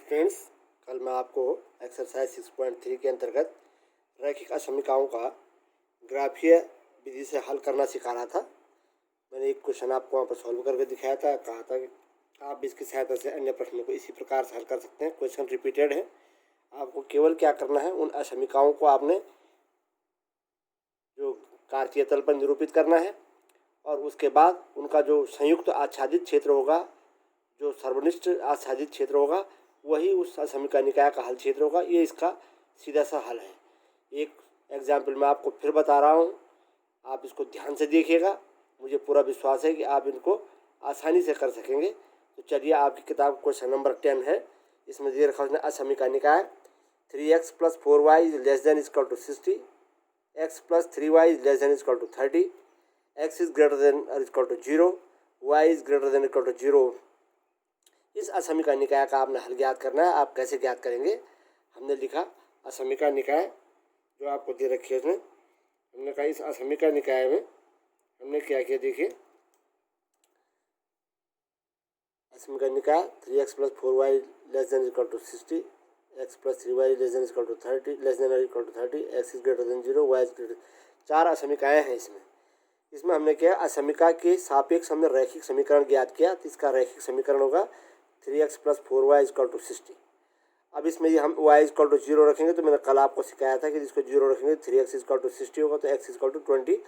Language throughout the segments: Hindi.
स्टूडेंट्स, कल मैं आपको एक्सरसाइज 6.3 के अंतर्गत रैखिक असमीकाओं का ग्राफीय विधि से हल करना सिखा रहा था। मैंने एक क्वेश्चन आपको वहाँ पर सॉल्व करके दिखाया था, कहा था कि आप भी इसकी सहायता से अन्य प्रश्नों को इसी प्रकार से हल कर सकते हैं। क्वेश्चन रिपीटेड है, आपको केवल क्या करना है, उन असमीकाओं को आपने जो कार्तीय तल पर निरूपित करना है और उसके बाद उनका जो संयुक्त आच्छादित क्षेत्र होगा, जो सर्वनिष्ठ आच्छादित क्षेत्र होगा, वही उस असमीका निकाय का हल क्षेत्र होगा। ये इसका सीधा सा हल है। एक एग्जाम्पल मैं आपको फिर बता रहा हूँ, आप इसको ध्यान से देखिएगा। मुझे पूरा विश्वास है कि आप इनको आसानी से कर सकेंगे। तो चलिए, आपकी किताब क्वेश्चन नंबर 10 है। इसमें दे रखा उसने असमीका निकाय 3x + 4y <= 60, x + 3y <= 30, x is greater than or equal to 0, y is greater than or equal to 0। इस असमीका निकाय का आपने हल ज्ञात करना है। आप कैसे ज्ञात करेंगे? हमने लिखा असमीका निकाय जो आपको दे रखी है उसमें, हमने कहा इस असमीका निकाय में हमने क्या किया, देखिए असमीका निकाय 3x + 4y <= 60, x + 3y <= 30, x is greater than 0, y is greater। 4 असमीकाएँ हैं इसमें हमने क्या, असमीका के सापेक्ष हमने रैखिक समीकरण ज्ञात किया। तो इसका रैखिक समीकरण होगा 3x + 4y = 60। अब इसमें ये हम y = 0 रखेंगे, तो मैंने कल आपको सिखाया था कि जिसको 0 रखेंगे 3x = 60 होगा, तो x = 20।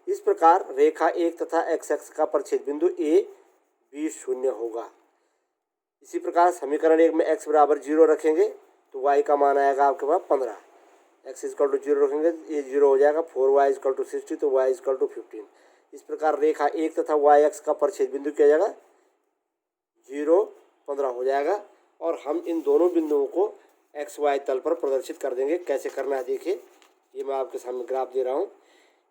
इस प्रकार रेखा 1 तथा x अक्ष का परिच्छेद बिंदु a b 0 होगा। इसी प्रकार समीकरण 1 में x = 0 रखेंगे तो y का मान आएगा आपके पास 15। x = 0 रखेंगे ये 0 हो जाएगा। 4y = 60 तो y = 15। इस प्रकार रेखा 1 तथा y अक्ष का परिच्छेद बिंदु क्या जाएगा, 0 15 हो जाएगा। और हम इन दोनों बिंदुओं को XY तल पर प्रदर्शित कर देंगे। कैसे करना है देखिए, ये मैं आपके सामने ग्राफ दे रहा हूँ।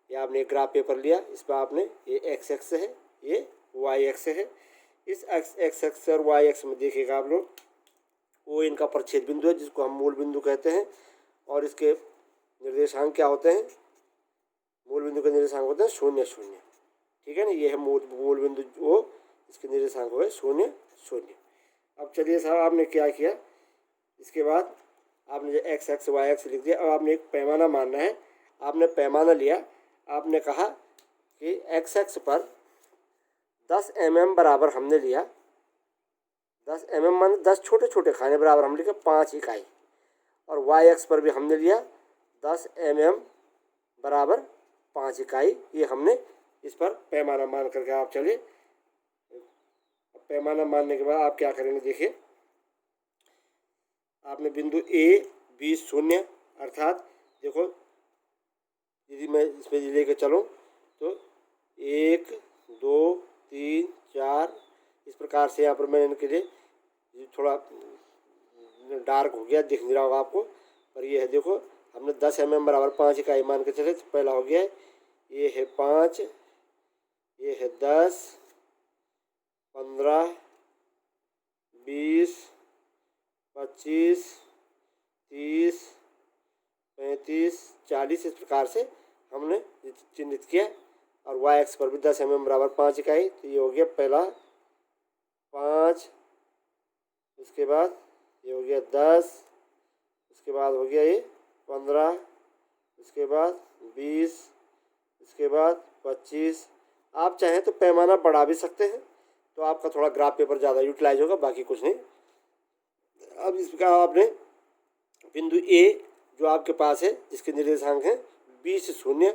ये आपने एक ग्राफ पेपर लिया, इस पर आपने ये x अक्ष है, ये y अक्ष है। इस x अक्ष और y अक्ष में देखिएगा आप लोग, वो इनका परिच्छेद बिंदु है जिसको हम मूल बिंदु कहते हैं। और इसके निर्देशांक क्या होते हैं? मूल बिंदु के निर्देशांक होते हैं 0 0। ठीक है ना, ये है मूल बिंदु, वो इसके निर्देशांक हुए 0 0। अब चलिए साहब, आपने क्या किया, इसके बाद आपने जो x अक्ष y अक्ष लिख दिया। अब आपने एक पैमाना मानना है। आपने पैमाना लिया, आपने कहा कि x अक्ष पर 10 mm बराबर हमने लिया। 10 mm मान 10 छोटे छोटे खाने बराबर हम लिखे 5 इकाई। और y अक्ष पर भी हमने लिया 10 mm बराबर 5 इकाई। ये हमने इस पर पैमाना मान करके आप चलिए। पैमाना मानने के बाद आप क्या करेंगे, देखिए आपने बिंदु a b 0, अर्थात देखो यदि मैं इसमें लेके चलूँ तो 1 2 3 4 इस प्रकार से यहाँ पर मैंने इनके लिए थोड़ा डार्क हो गया, दिख नहीं रहा होगा आपको, पर ये है देखो, हमने 10 mm बराबर 5 इकाई मान के चले। तो पहला हो गया, ये है 5, ये है 10, 15, 20, 25, 30, 35, 40 इस प्रकार से हमने चिन्हित किया। और y अक्ष पर भी 10 mm बराबर 5 इकाई। तो ये हो गया पहला 5, उसके बाद ये हो गया 10, उसके बाद हो गया ये 15, उसके बाद 20, उसके बाद 25। आप चाहें तो पैमाना बढ़ा भी सकते हैं, तो आपका थोड़ा ग्राफ पेपर ज़्यादा यूटिलाइज होगा, बाकी कुछ नहीं। अब इसका आपने बिंदु A जो आपके पास है, जिसके निर्देशांक हैं 20 0,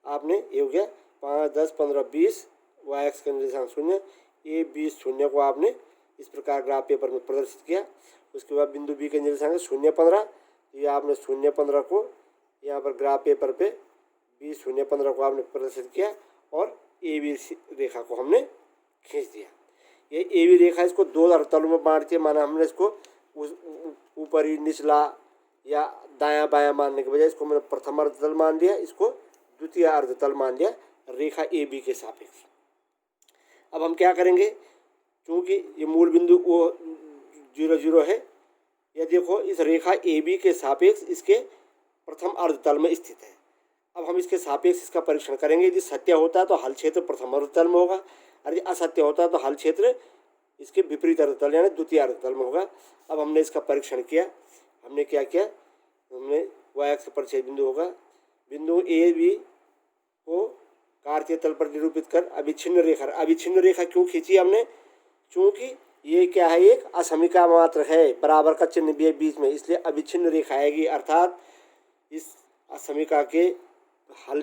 आपने ये हो गया 5 10 15 20, y अक्ष का निर्देशांक 0, a 20 0 को आपने इस प्रकार ग्राफ पेपर में प्रदर्शित किया। उसके बाद बिंदु B के निर्देशांक 0 15, ये आपने 0 15 को यहाँ पर ग्राफ पेपर पे 20 0 15 को आपने प्रदर्शित किया और AB रेखा को हमने खींच दिया। ये AB रेखा इसको 2 अर्धतलों में बांटती है। माना हमने इसको ऊपरी निचला या दायां बायां मानने के बजाय इसको मैंने प्रथम अर्धतल मान लिया, इसको द्वितीय अर्धतल मान लिया रेखा AB के सापेक्ष। अब हम क्या करेंगे, क्योंकि ये मूल बिंदु वो 0 0 है, ये देखो इस रेखा AB के सापेक्ष इसके प्रथम अर्धतल में स्थित है। अब हम इसके सापेक्ष इसका परीक्षण करेंगे। यदि सत्य होता है तो हल क्षेत्र प्रथम अर्धतल में होगा, और यदि असत्य होता है तो हल क्षेत्र इसके विपरीत अर्धतल यानी द्वितीय अर्धतल में होगा। अब हमने इसका परीक्षण किया, हमने क्या किया, हमने वाई अक्ष पर छेद बिंदु होगा, बिंदु ए बी को कार्तीय तल पर निरूपित कर अविच्छिन्न रेखा क्यों खींची हमने, क्योंकि ये क्या है, एक असमिका मात्र है, बराबर का चिन्ह भी है बीच में, इसलिए अविच्छिन्न रेखा आएगी। अर्थात इस असमिका के हल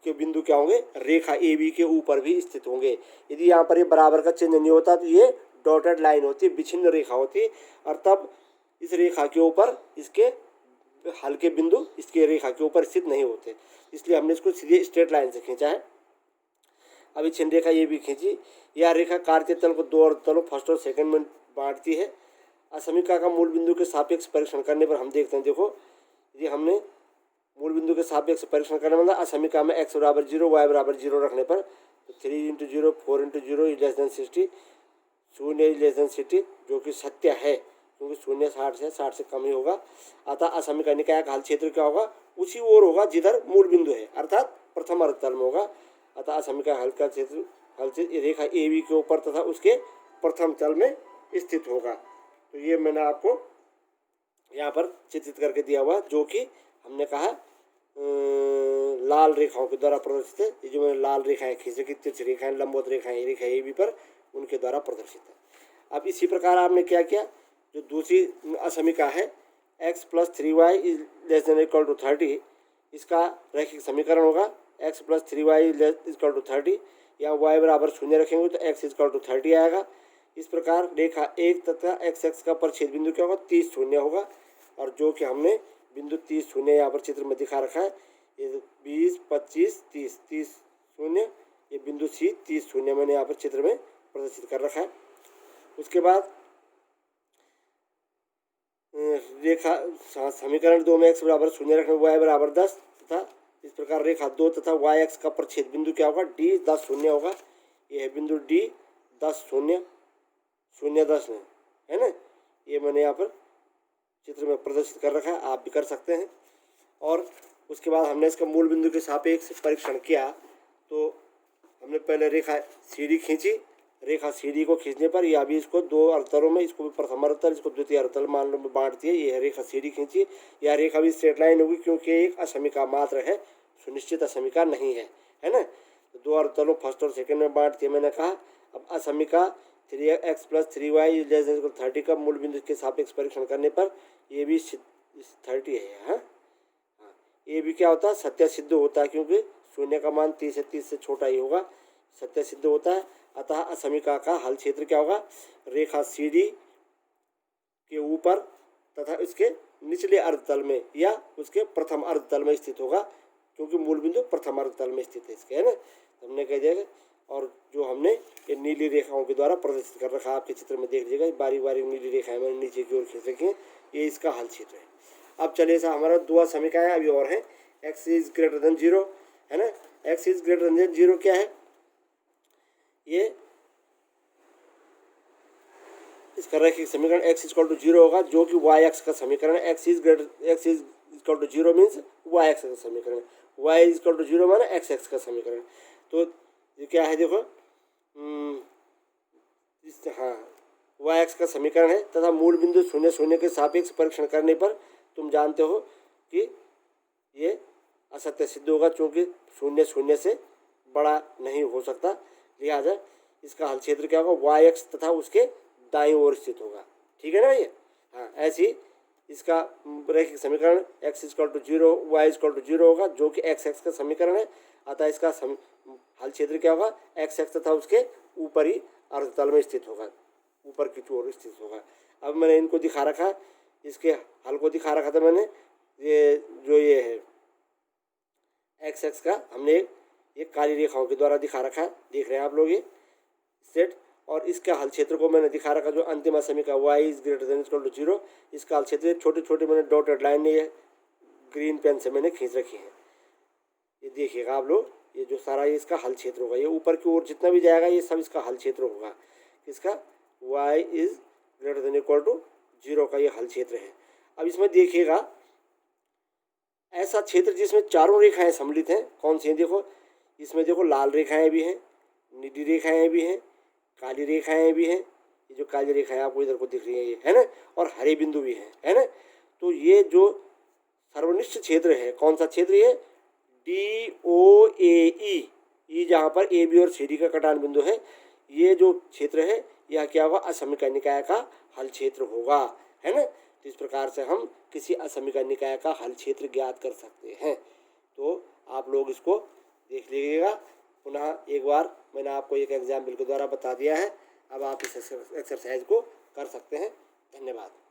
के बिंदु क्या होंगे, रेखा ए बी के ऊपर भी स्थित होंगे। यदि यहाँ पर ये बराबर का चिन्ह नहीं होता तो ये डॉटेड लाइन होती, विच्छिन्न रेखा होती, और तब इस रेखा के ऊपर इसके हल के बिंदु इसके रेखा के ऊपर स्थित नहीं होते, इसलिए हमने इसको सीधे स्ट्रेट लाइन से खींचा है। अविच्छिन्न रेखा ये भी खींची। यह रेखा कार्तीय तल को दो अर्धतलों फर्स्ट और सेकंड में बांटती है। असमिका का मूल बिंदु के सापेक्ष परीक्षण करने पर हम देखते हैं, देखो यदि हमने मूल बिंदु के सापेक्ष परीक्षण करने मतलब असमिका में x बराबर 0 y बराबर 0 रखने पर तो 3 × 0 4 × 0 लेस देन 60, 0 लेस देन 60, जो कि सत्य है क्योंकि 0 60 से कम ही होगा। अतः असमिका निकाय का हल क्षेत्र क्या होगा, उसी ओर होगा जिधर मूल बिंदु है, अर्थात प्रथम अर्धतल में होगा। अतः असमिका हल का क्षेत्र रेखा ए बी के ऊपर तथा उसके प्रथम तल में स्थित होगा। तो ये मैंने आपको यहाँ पर चित्रित करके दिया हुआ, जो कि हमने कहा लाल रेखाओं के द्वारा प्रदर्शित है। ये जो मैंने लाल रेखाएं खींच रखी, तिरछी रेखाएं, लंबवत रेखाएं, रेखा ए बी पर, उनके द्वारा प्रदर्शित है। अब इसी प्रकार आपने क्या किया, जो दूसरी असमिका है x + 3y ≤ 30, इसका रैखिक समीकरण होगा x + 3y = 30, या y बराबर 0 रखेंगे तो x = 30 आएगा। इस प्रकार रेखा एक तथा x का परछेद बिंदु क्या होगा, 30 शून्य होगा, और जो कि हमने बिंदु 30 शून्य यहाँ पर चित्र में दिखा रखा है, ये 20 25 30 30 शून्य, ये बिंदु सी 30 शून्य मैंने यहाँ पर चित्र में प्रदर्शित कर रखा है। उसके बाद रेखा समीकरण 2 में x बराबर 0 रखने y बराबर 10 तथा इस प्रकार रेखा 2 तथा y अक्ष का प्रच्छेद बिंदु क्या होगा, d 10 शून्य होगा। ये है बिंदु d 10 शून्य 0 10 है ना, ये मैंने यहाँ पर चित्र में प्रदर्शित कर रखा है, आप भी कर सकते हैं। और उसके बाद हमने इसका मूल बिंदु के सापेक्ष परीक्षण किया, तो हमने पहले रेखा CD खींची, रेखा CD को खींचने पर यह भी इसको दो अर्धतलों में, इसको भी प्रथम अर्धतल, इसको द्वितीय अर्धतल मान लो में बांटती है। यह रेखा CD खींची, यह रेखा भी स्ट्रेट लाइन होगी क्योंकि एक असमिका मात्र है, सुनिश्चित असमिका नहीं है ना। तो दो अर्धतलों फर्स्ट और सेकंड में बांटती है मैंने कहा। अब असमिका 3x + 3y ≤ 30 का मूल बिंदु के सापेक्ष परीक्षण करने पर ये भी 30 है। हाँ, ये भी क्या होता है, सत्य सिद्ध होता है, क्योंकि शून्य का मान 30 से छोटा ही होगा, सत्य सिद्ध होता है। अतः असमिका का हल क्षेत्र क्या होगा, रेखा CD के ऊपर तथा इसके निचले अर्धतल में या उसके प्रथम अर्धतल में स्थित होगा, क्योंकि मूल बिंदु प्रथम अर्धतल में स्थित है इसके, है ना। तो हमने कह दिया, और जो हमने ये नीली रेखाओं के द्वारा प्रदर्शित कर रखा, आपके चित्र में देख लीजिएगा, बारीक बारीक नीली रेखाएं मैंने नीचे की ओर खींच रखी हैं, ये इसका हल क्षेत्र है। अब चलिए सा हमारा दो असमिकाएं अभी और हैं, x > 0 है ना। x > 0 क्या है, ये इसका रैखिक समीकरण x = 0 होगा, जो कि y अक्ष का समीकरण है। x = 0 मीन्स y अक्ष का समीकरण, y = 0 माना x अक्ष का समीकरण। तो ये क्या है, देखो हाँ, y अक्ष का समीकरण है तथा मूल बिंदु 0 0 के सापेक्ष परीक्षण करने पर तुम जानते हो कि ये असत्य सिद्ध होगा, क्योंकि 0 0 से बड़ा नहीं हो सकता, लिहाजा इसका हल क्षेत्र क्या होगा, y अक्ष तथा उसके दाईं ओर स्थित होगा। ठीक है ना ये। हाँ, ऐसी इसका रैखिक समीकरण x = 0 y = 0 होगा, जो कि x अक्ष का समीकरण है। अतः इसका हल क्षेत्र क्या होगा, x अक्ष तथा उसके ऊपरी अर्धतल में स्थित होगा, ऊपर की ओर स्थित होगा। अब मैंने इनको दिखा रखा, इसके हल को दिखा रखा था मैंने, ये जो ये है x अक्ष का हमने ये काली रेखाओं के द्वारा दिखा रखा है, देख रहे हैं आप लोग ये सेट। और इसका हल क्षेत्र को मैंने दिखा रखा, जो अंतिम असमिका y > 0, इसका हल क्षेत्र छोटे छोटे मैंने डॉटेड लाइन ये ग्रीन पेन से मैंने खींच रखी है, ये देखिएगा आप लोग, ये जो सारा ये इसका हल क्षेत्र होगा, ये ऊपर की ओर जितना भी जाएगा ये सब इसका हल क्षेत्र होगा। इसका y > 0 का ये हल क्षेत्र है। अब इसमें देखिएगा ऐसा क्षेत्र जिसमें चारों रेखाएं सम्मिलित हैं, कौन सी हैं, देखो इसमें देखो लाल रेखाएं भी हैं, नीली रेखाएं भी हैं, काली रेखाएं भी हैं, ये जो काली रेखा है आपको इधर को दिख रही है ये, है ना, और हरे बिंदु भी है ना। तो ये जो सर्वनिष्ठ क्षेत्र है, कौन सा क्षेत्र ये, DOAE, ये जहाँ पर AB और CD का कटान बिंदु है, ये जो क्षेत्र है यह क्या होगा, असमीकरण निकाय का हल क्षेत्र होगा, है ना। तो इस प्रकार से हम किसी असमीकरण निकाय का हल क्षेत्र ज्ञात कर सकते हैं। तो आप लोग इसको देख लीजिएगा। पुनः एक बार मैंने आपको एक एग्जाम्पल के द्वारा बता दिया है। अब आप इस एक्सरसाइज को कर सकते हैं। धन्यवाद।